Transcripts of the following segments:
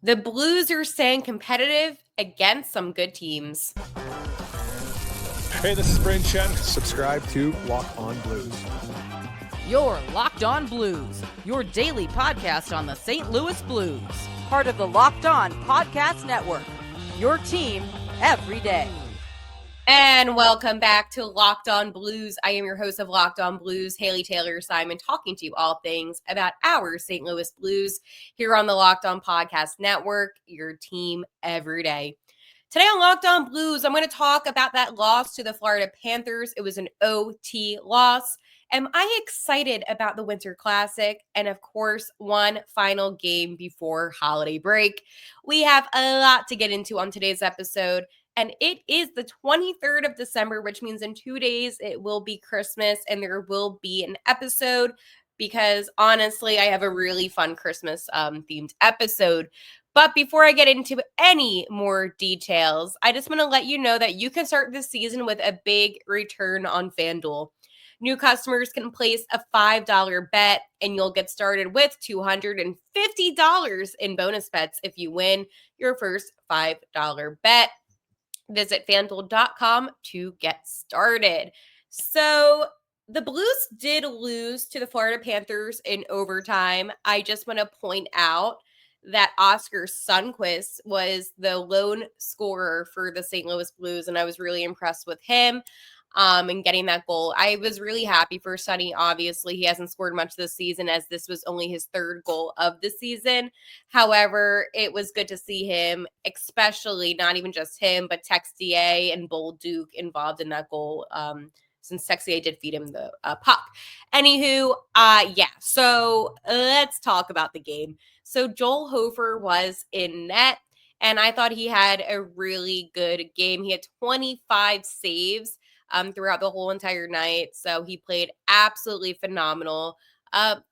The Blues are staying competitive against some good teams. Hey, this is Brayden Chen. Subscribe to Locked On Blues. You're Locked On Blues, your daily podcast on the St. Louis Blues. Part of the Locked On Podcast Network, your team every day. And welcome back to Locked On Blues. I am your host of Locked On Blues, Haley Taylor Simon, talking to you all things about our St. Louis Blues here on the Locked On Podcast Network, your team every day. Today on Locked On Blues, I'm going to talk about that loss to the Florida Panthers. It was an OT loss. Am I excited about the Winter Classic? And of course, one final game before holiday break. We have a lot to get into on today's episode. And it is the 23rd of December, which means in 2 days it will be Christmas and there will be an episode because honestly, I have a really fun Christmas themed episode. But before I get into any more details, I just want to let you know that you can start this season with a big return on FanDuel. New customers can place a $5 bet and you'll get started with $250 in bonus bets if you win your first $5 bet. Visit FanDuel.com to get started. So the Blues did lose to the Florida Panthers in overtime. I just want to point out that Oscar Sundqvist was the lone scorer for the St. Louis Blues, and I was really impressed with him and getting that goal. I was really happy for Sonny. Obviously, he hasn't scored much this season as this was only his third goal of the season. However, it was good to see him, especially not even just him, but Texier and Bolduc involved in that goal since Texier did feed him the puck. Anywho, so let's talk about the game. So Joel Hofer was in net, and I thought he had a really good game. He had 25 saves throughout the whole entire night. So he played absolutely phenomenal.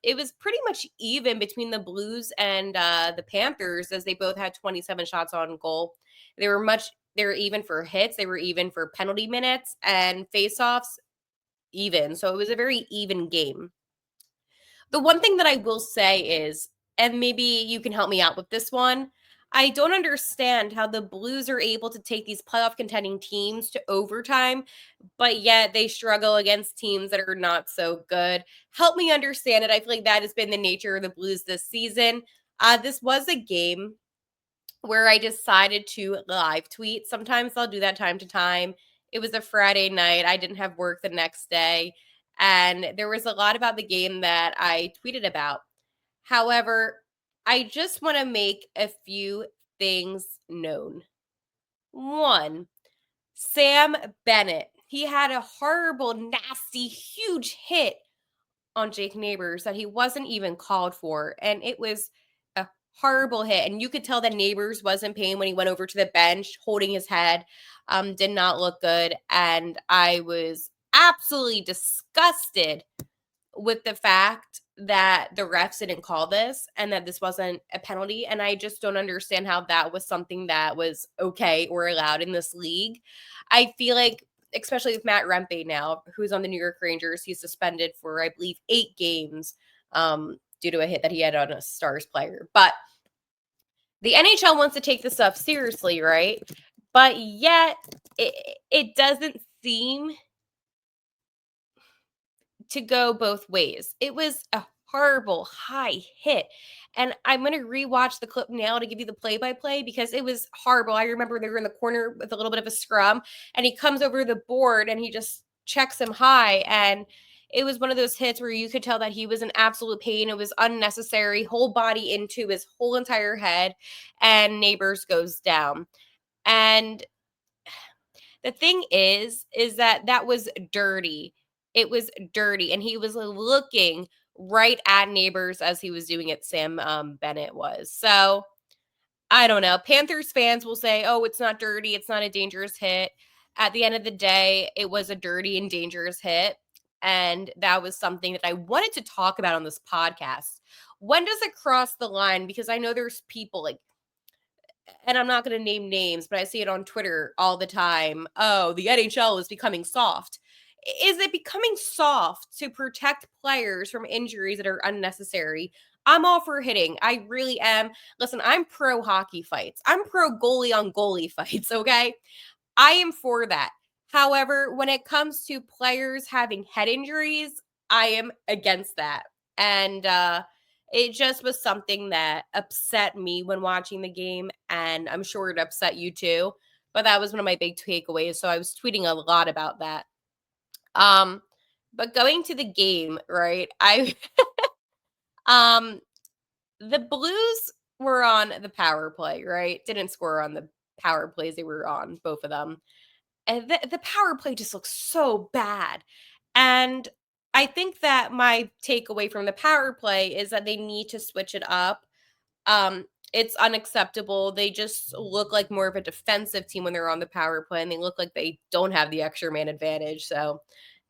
It was pretty much even between the Blues and the Panthers as they both had 27 shots on goal. They were even for hits. They were even for penalty minutes and faceoffs even. So it was a very even game. The one thing that I will say is, and maybe you can help me out with this one, I don't understand how the Blues are able to take these playoff contending teams to overtime, but yet they struggle against teams that are not so good. Help me understand it. I feel like that has been the nature of the Blues this season. This was a game where I decided to live tweet. Sometimes I'll do that time to time. It was a Friday night. I didn't have work the next day, and there was a lot about the game that I tweeted about. However, I just want to make a few things known. One, Sam Bennett. He had a horrible, nasty, huge hit on Jake Neighbours that he wasn't even called for. And it was a horrible hit. And you could tell that Neighbours was in pain when he went over to the bench, holding his head. Did not look good. And I was absolutely disgusted with the fact that the refs didn't call this and that this wasn't a penalty. And I just don't understand how that was something that was okay or allowed in this league. I feel like, especially with Matt Rempe now, who's on the New York Rangers, he's suspended for, I believe, 8 games due to a hit that he had on a Stars player. But the NHL wants to take this stuff seriously, right? But yet it doesn't seem to go both ways. It was a horrible high hit. And I'm going to rewatch the clip now to give you the play-by-play because it was horrible. I remember they were in the corner with a little bit of a scrum and he comes over the board and he just checks him high. And it was one of those hits where you could tell that he was in absolute pain. It was unnecessary, whole body into his whole entire head, and Neighbours goes down. And the thing is that was dirty. It was dirty, and he was looking right at Neighbours as he was doing it. Sam Bennett was. So I don't know. Panthers fans will say, "Oh, it's not dirty. It's not a dangerous hit." At the end of the day, it was a dirty and dangerous hit, and that was something that I wanted to talk about on this podcast. When does it cross the line? Because I know there's people like, and I'm not going to name names, but I see it on Twitter all the time. Oh, the NHL is becoming soft. Is it becoming soft to protect players from injuries that are unnecessary? I'm all for hitting. I really am. Listen, I'm pro hockey fights. I'm pro goalie on goalie fights, okay? I am for that. However, when it comes to players having head injuries, I am against that. And it just was something that upset me when watching the game, and I'm sure it upset you too. But that was one of my big takeaways. So I was tweeting a lot about that. But going to the game, right? Um the Blues were on the power play, right? Didn't score on the power plays they were on, both of them. And the power play just looks so bad. And I think that my takeaway from the power play is that they need to switch it up. It's unacceptable. They just look like more of a defensive team when they're on the power play, and they look like they don't have the extra man advantage. So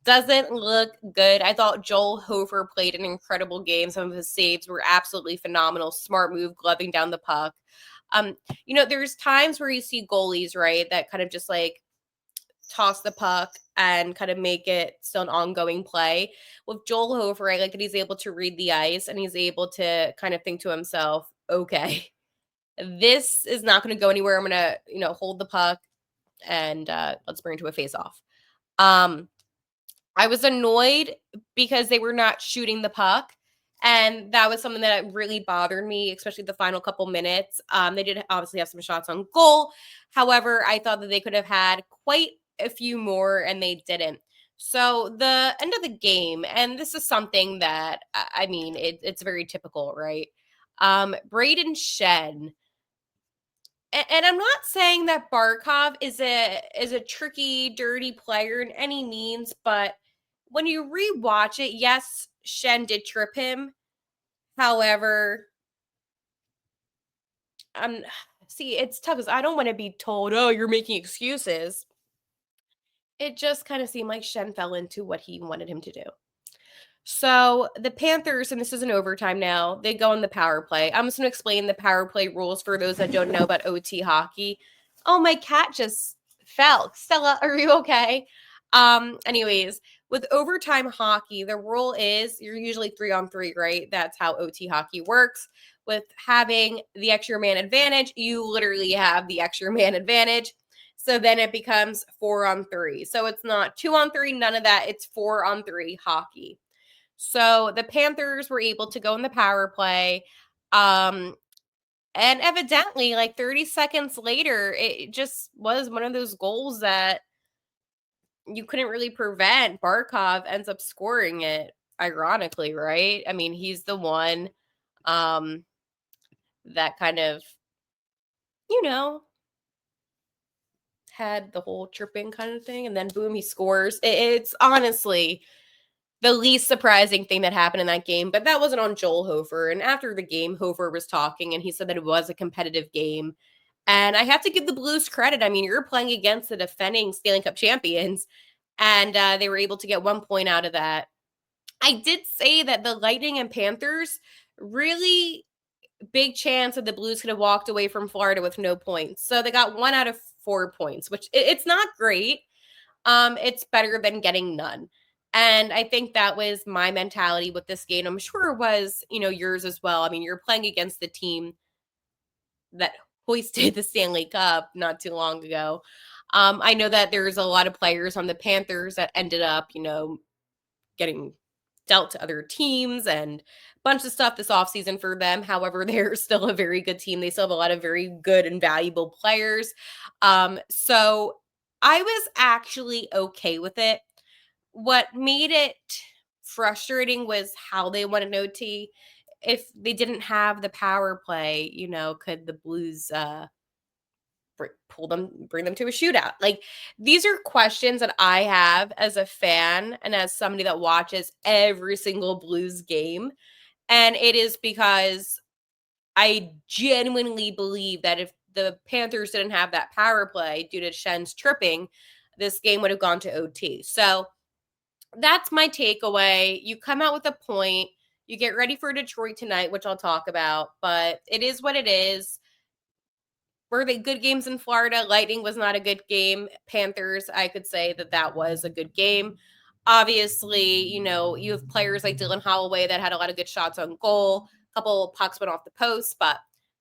doesn't look good. I thought Joel Hofer played an incredible game. Some of his saves were absolutely phenomenal. Smart move, gloving down the puck. There's times where you see goalies, right, that kind of just like toss the puck and kind of make it still an ongoing play. With Joel Hofer, I like that he's able to read the ice and he's able to kind of think to himself, okay, this is not going to go anywhere. I'm going to, hold the puck and let's bring it to a face off. I was annoyed because they were not shooting the puck. And that was something that really bothered me, especially the final couple minutes. They did obviously have some shots on goal. However, I thought that they could have had quite a few more, and they didn't. So the end of the game, and this is something that, it's very typical, right? Braden Shen, and I'm not saying that Barkov is a tricky, dirty player in any means, but when you rewatch it, yes, Shen did trip him. However, it's tough because I don't want to be told, oh, you're making excuses. It just kind of seemed like Shen fell into what he wanted him to do. So the Panthers, and this is an overtime now, they go in the power play. I'm just going to explain the power play rules for those that don't know about OT hockey. Oh, my cat just fell. Stella, are you okay? Anyways, with overtime hockey, the rule is you're usually 3-on-3, right? That's how OT hockey works. With having the extra man advantage, you literally have the extra man advantage. So then it becomes 4-on-3. So it's not 2-on-3, none of that. It's 4-on-3 hockey. So the Panthers were able to go in the power play. And evidently, like 30 seconds later, it just was one of those goals that you couldn't really prevent. Barkov ends up scoring it, ironically, right? I mean, he's the one that kind of, had the whole tripping kind of thing. And then boom, he scores. It's honestly the least surprising thing that happened in that game, but that wasn't on Joel Hofer. And after the game, Hofer was talking and he said that it was a competitive game. And I have to give the Blues credit. I mean, you're playing against the defending Stanley Cup champions, and they were able to get 1 point out of that. I did say that the Lightning and Panthers, really big chance that the Blues could have walked away from Florida with no points. So they got 1 out of 4 points, which it's not great. It's better than getting none. And I think that was my mentality with this game. I'm sure it was, yours as well. I mean, you're playing against the team that hoisted the Stanley Cup not too long ago. I know that there's a lot of players on the Panthers that ended up, getting dealt to other teams and a bunch of stuff this offseason for them. However, they're still a very good team. They still have a lot of very good and valuable players. So I was actually okay with it. What made it frustrating was how they won an OT. If they didn't have the power play, could the Blues bring them to a shootout? Like, these are questions that I have as a fan and as somebody that watches every single Blues game. And it is because I genuinely believe that if the Panthers didn't have that power play due to Shen's tripping, this game would have gone to OT. So that's my takeaway. You come out with a point. You get ready for Detroit tonight, which I'll talk about, but it is what it is. Were they good games in Florida? Lightning was not a good game. Panthers, I could say that was a good game. Obviously, you have players like Dylan Holloway that had a lot of good shots on goal. A couple pucks went off the post, but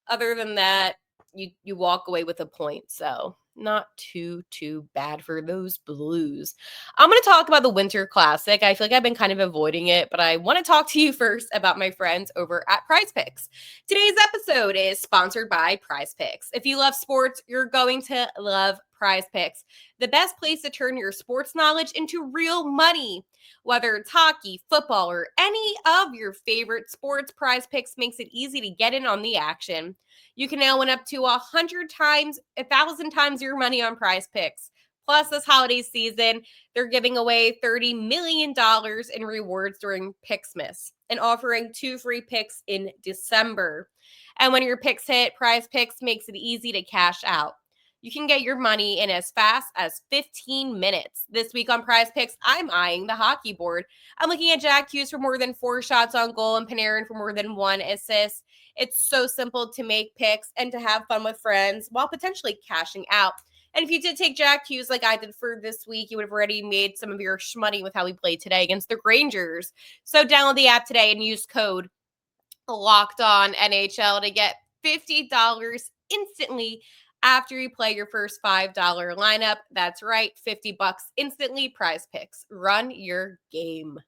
other than that, you walk away with a point. So not too bad for those Blues. I'm going to talk about the Winter Classic. I feel like I've been kind of avoiding it, but I want to talk to you first about my friends over at PrizePicks. Today's episode is sponsored by PrizePicks. If you love sports, you're going to love PrizePicks, the best place to turn your sports knowledge into real money. Whether it's hockey, football, or any of your favorite sports, PrizePicks makes it easy to get in on the action. You can now win up to 100 times, 1,000 times your money on PrizePicks. Plus, this holiday season, they're giving away $30 million in rewards during Picksmas and offering 2 free picks in December. And when your picks hit, PrizePicks makes it easy to cash out. You can get your money in as fast as 15 minutes. This week on PrizePicks, I'm eyeing the hockey board. I'm looking at Jack Hughes for more than 4 shots on goal and Panarin for more than 1 assist. It's so simple to make picks and to have fun with friends while potentially cashing out. And if you did take Jack Hughes like I did for this week, you would have already made some of your shmoney with how we played today against the Rangers. So download the app today and use code LOCKEDONNHL to get $50 instantly after you play your first $5 lineup. That's right, $50 instantly. PrizePicks. Run your game.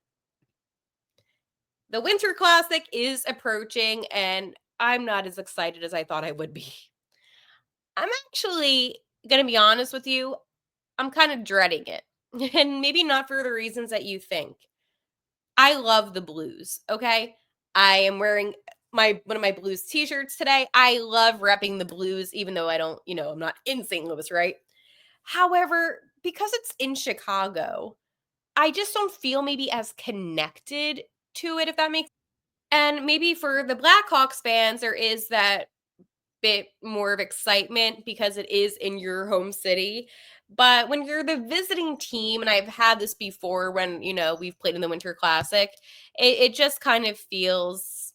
The Winter Classic is approaching, and I'm not as excited as I thought I would be. I'm actually going to be honest with you. I'm kind of dreading it, and maybe not for the reasons that you think. I love the Blues, okay? I am wearing one of my Blues t-shirts today. I love repping the Blues, even though I don't, I'm not in St. Louis, right? However, because it's in Chicago, I just don't feel maybe as connected to it, if that makes sense. And maybe for the Blackhawks fans, there is that bit more of excitement because it is in your home city. But when you're the visiting team, and I've had this before when, we've played in the Winter Classic, it just kind of feels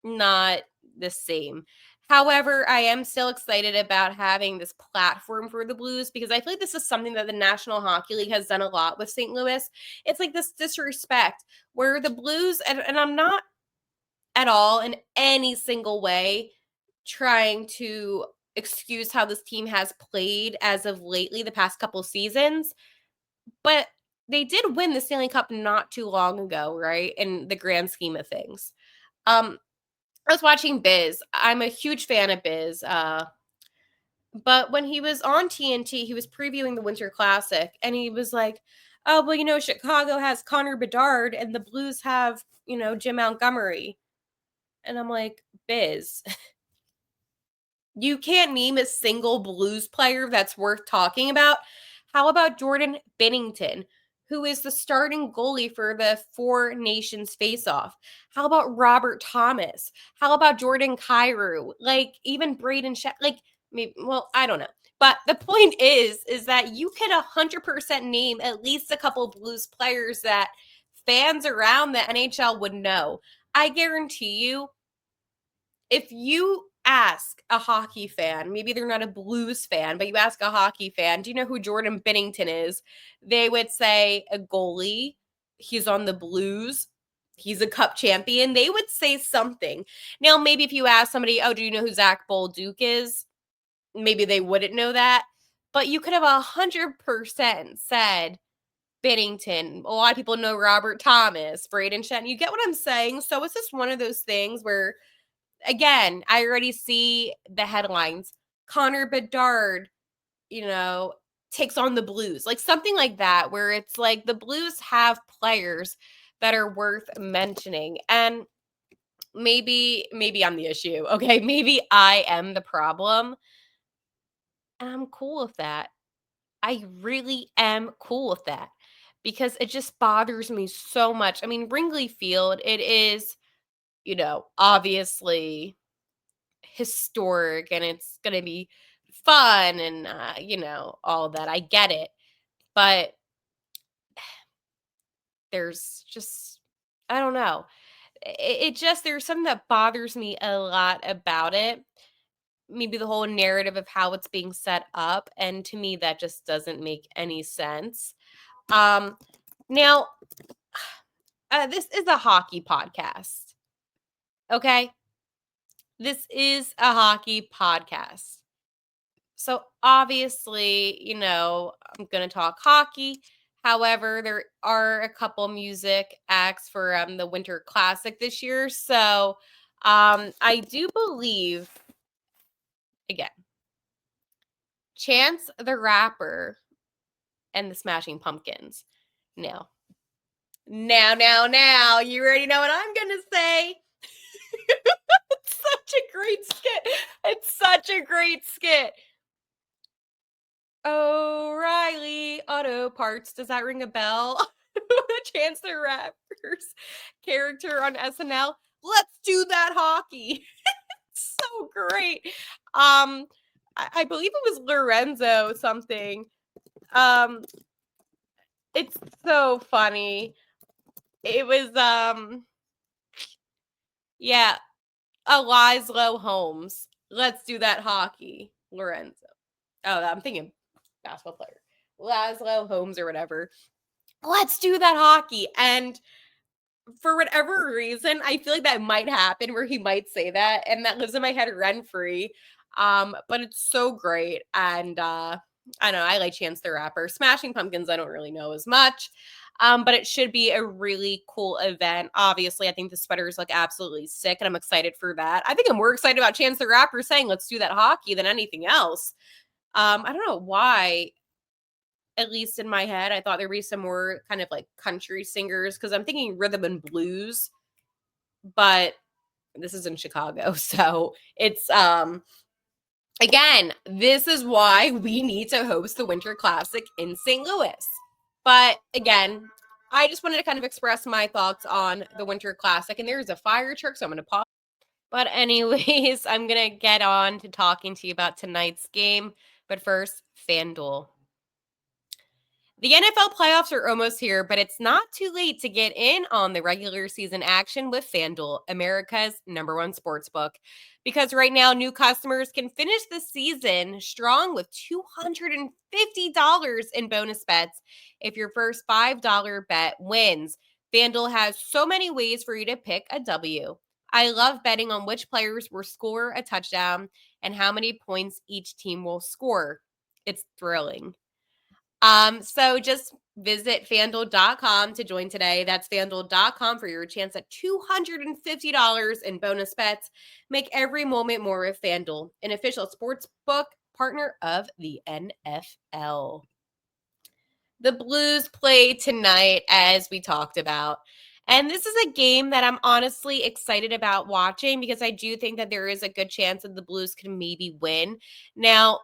not the same. However, I am still excited about having this platform for the Blues because I feel like this is something that the National Hockey League has done a lot with St. Louis. It's like this disrespect where the Blues, and I'm not at all in any single way trying to excuse how this team has played as of lately, the past couple seasons, but they did win the Stanley Cup not too long ago, right? In the grand scheme of things. I was watching Biz. I'm a huge fan of Biz. But when he was on TNT, he was previewing the Winter Classic, and he was like, "Oh, well, Chicago has Connor Bedard, and the Blues have, Jim Montgomery." And I'm like, Biz, you can't name a single Blues player that's worth talking about. How about Jordan Binnington, who is the starting goalie for the Four Nations face-off? How about Robert Thomas? How about Jordan Kyrou? Like, even Braden maybe, well, I don't know. But the point is that you could 100% name at least a couple Blues players that fans around the NHL would know. I guarantee you, if you ask a hockey fan, maybe they're not a Blues fan, but you ask a hockey fan, do you know who Jordan Binnington is? They would say a goalie. He's on the Blues. He's a cup champion. They would say something. Now, maybe if you ask somebody, oh, do you know who Zach Bolduc is? Maybe they wouldn't know that. But you could have 100% said Binnington. A lot of people know Robert Thomas, Braden Shen. You get what I'm saying? So it's just one of those things where, again, I already see the headlines. Connor Bedard, takes on the Blues. Like something like that, where it's like the Blues have players that are worth mentioning. And maybe I'm the issue. Okay, maybe I am the problem. And I'm cool with that. I really am cool with that because it just bothers me so much. I mean, Wrigley Field, it is, obviously historic and it's going to be fun and, all of that. I get it. But there's just, I don't know. There's something that bothers me a lot about it. Maybe the whole narrative of how it's being set up. And to me, that just doesn't make any sense. Now, this is a hockey podcast. Okay? This is a hockey podcast. So obviously, I'm going to talk hockey. However, there are a couple music acts for the Winter Classic this year. So I do believe, again, Chance the Rapper and the Smashing Pumpkins. Now, you already know what I'm going to say. It's such a great skit. It's such a great skit. O'Reilly Auto Parts. Does that ring a bell? Chance the Rapper's character on SNL. Let's do that hockey. It's so great. I believe it was Lorenzo something. It's so funny. It was yeah, Laszlo Holmes. Let's do that hockey. Lorenzo. Oh, I'm thinking basketball player. Laszlo Holmes or whatever. Let's do that hockey. And for whatever reason, I feel like that might happen where he might say that, and that lives in my head rent free. But it's so great. And I don't know, I like Chance the Rapper. Smashing Pumpkins, I don't really know as much. But it should be a really cool event. Obviously, I think the sweaters look absolutely sick, and I'm excited for that. I think I'm more excited about Chance the Rapper saying, let's do that hockey than anything else. I don't know why, at least in my head, I thought there'd be some more kind of like country singers because I'm thinking rhythm and blues, but this is in Chicago. So it's, again, this is why we need to host the Winter Classic in St. Louis. But again, I just wanted to kind of express my thoughts on the Winter Classic, and there's a fire truck, so I'm going to pause. But anyways, I'm going to get on to talking to you about tonight's game. But first, FanDuel. The NFL playoffs are almost here, but it's not too late to get in on the regular season action with FanDuel, America's #1 sportsbook. Because right now, new customers can finish the season strong with $250 in bonus bets if your first $5 bet wins. FanDuel has so many ways for you to pick a W. I love betting on which players will score a touchdown and how many points each team will score. It's thrilling. So just visit FanDuel.com to join today. That's FanDuel.com for your chance at $250 in bonus bets. Make every moment more with FanDuel, an official sports book partner of the NFL. The Blues play tonight, as we talked about. And this is a game that I'm honestly excited about watching because I do think that there is a good chance that the Blues can maybe win. Now,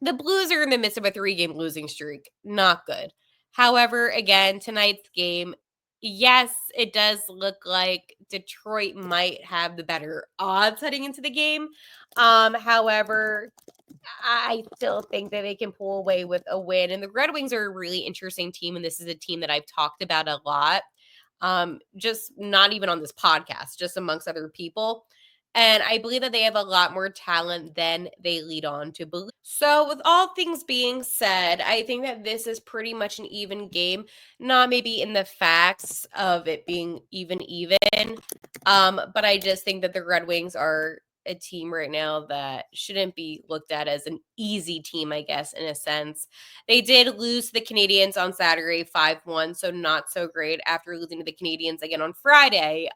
the Blues are in the midst of a 3-game losing streak. Not good. However, again, tonight's game, yes, it does look like Detroit might have the better odds heading into the game. However, I still think that they can pull away with a win. And the Red Wings are a really interesting team, and this is a team that I've talked about a lot. Just not even on this podcast, just amongst other people. And I believe that they have a lot more talent than they lead on to believe. So, with all things being said, I think that this is pretty much an even game. Not maybe in the facts of it being even, but I just think that the Red Wings are a team right now that shouldn't be looked at as an easy team, I guess, in a sense. They did lose to the Canadians on Saturday 5-1, so not so great after losing to the Canadians again on Friday.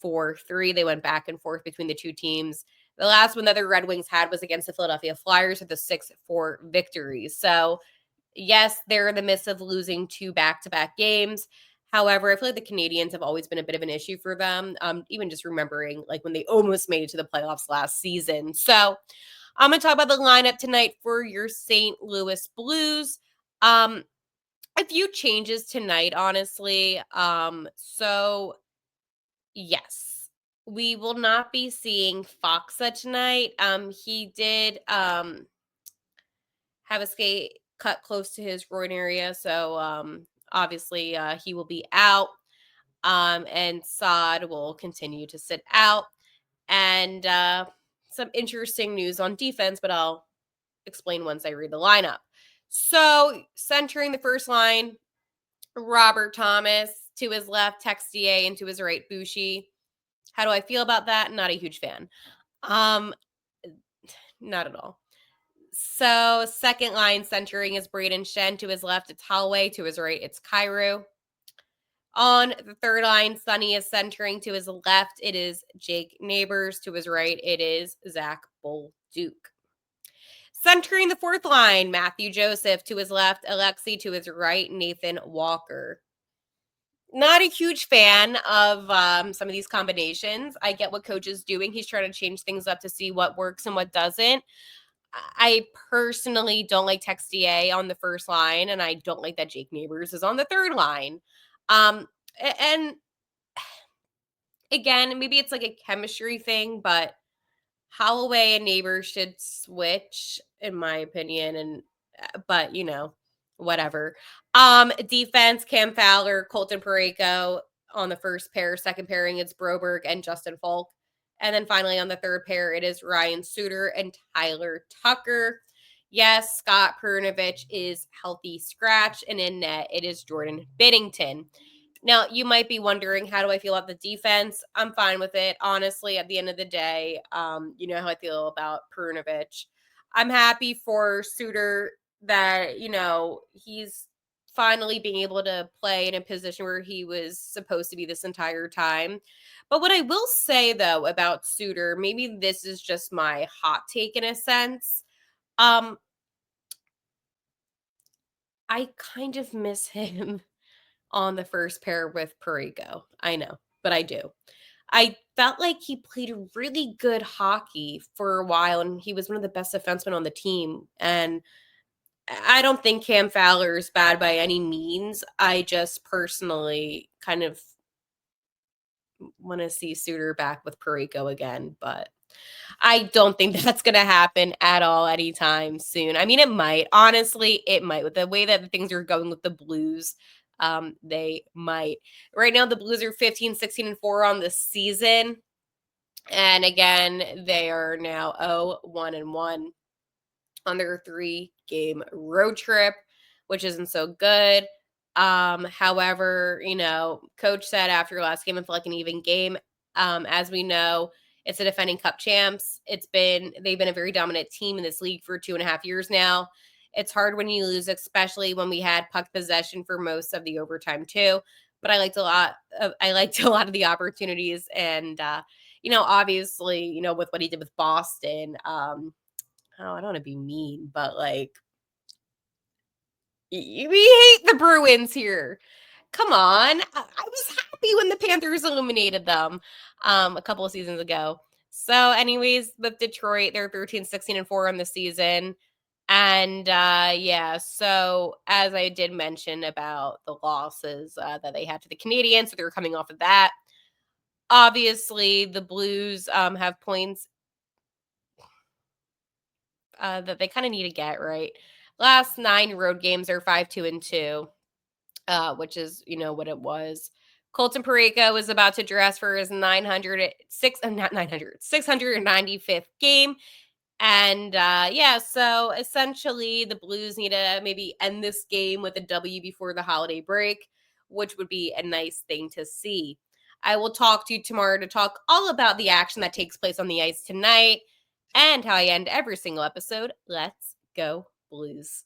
4-3. They went back and forth between the two teams. The last one that the Red Wings had was against the Philadelphia Flyers with a 6-4 victory. So, yes, they're in the midst of losing 2 back-to-back games. However, I feel like the Canadians have always been a bit of an issue for them, even just remembering like when they almost made it to the playoffs last season. So, I'm going to talk about the lineup tonight for your St. Louis Blues. A few changes tonight, honestly. Yes, we will not be seeing Foxa tonight. He did have a skate cut close to his groin area, so obviously he will be out. And Saad will continue to sit out. And some interesting news on defense, but I'll explain once I read the lineup. So, centering the first line, Robert Thomas, to his left, Texier, and to his right, Bushi. How do I feel about that? Not a huge fan. Not at all. So second line centering is Braden Shen. To his left, it's Holloway. To his right, it's Kyrou. On the third line, Sonny is centering. To his left, it is Jake Neighbours. To his right, it is Zach Bolduc. Centering the fourth line, Matthew Joseph. To his left, Alexi. To his right, Nathan Walker. Not a huge fan of some of these combinations. I get what coach is doing. He's trying to change things up to see what works and what doesn't. I personally don't like Textier on the first line, and I don't like that Jake Neighbours is on the third line. And again, maybe it's like a chemistry thing, but Holloway and Neighbours should switch, in my opinion. And but whatever. Defense: Cam Fowler, Colton Parayko on the first pair. Second pairing, it's Broberg and Justin Falk. And then finally on the third pair, it is Ryan Suter and Tyler Tucker. Yes, Scott Perunovich is healthy scratch, and in net, it is Jordan Binnington. Now, you might be wondering, how do I feel about the defense? I'm fine with it. Honestly, at the end of the day, you know how I feel about Perunovich. I'm happy for Suter that, he's finally being able to play in a position where he was supposed to be this entire time. But what I will say, though, about Suter, maybe this is just my hot take in a sense. I kind of miss him on the first pair with Parayko. I know, but I do. I felt like he played really good hockey for a while, and he was one of the best defensemen on the team. And I don't think Cam Fowler is bad by any means. I just personally kind of want to see Suter back with Parayko again, but I don't think that's going to happen at all anytime soon. I mean, it might. Honestly, it might. With the way that things are going with the Blues, they might. Right now, the Blues are 15, 16, and 4 on the season. And again, they are now 0-1-1 on their 3-game road trip, which isn't so good. However, coach said after last game, it felt like an even game. As we know, it's the defending cup champs. They've been a very dominant team in this league for 2.5 years now. It's hard when you lose, especially when we had puck possession for most of the overtime too. But I liked a lot of the opportunities, and obviously, with what he did with Boston. I don't want to be mean, but like, we hate the Bruins here. Come on. I was happy when the Panthers eliminated them a couple of seasons ago. So anyways, with Detroit, they're 13, 16, and 4 on the season. And so as I did mention about the losses that they had to the Canadiens, so they were coming off of that. Obviously, the Blues have points that they kind of need to get, right? Last 9 road games are 5-2-2, which is, what it was. Colton Parayko is about to dress for his 695th game. And so essentially the Blues need to maybe end this game with a W before the holiday break, which would be a nice thing to see. I will talk to you tomorrow to talk all about the action that takes place on the ice tonight and how I end every single episode. Let's go Blues.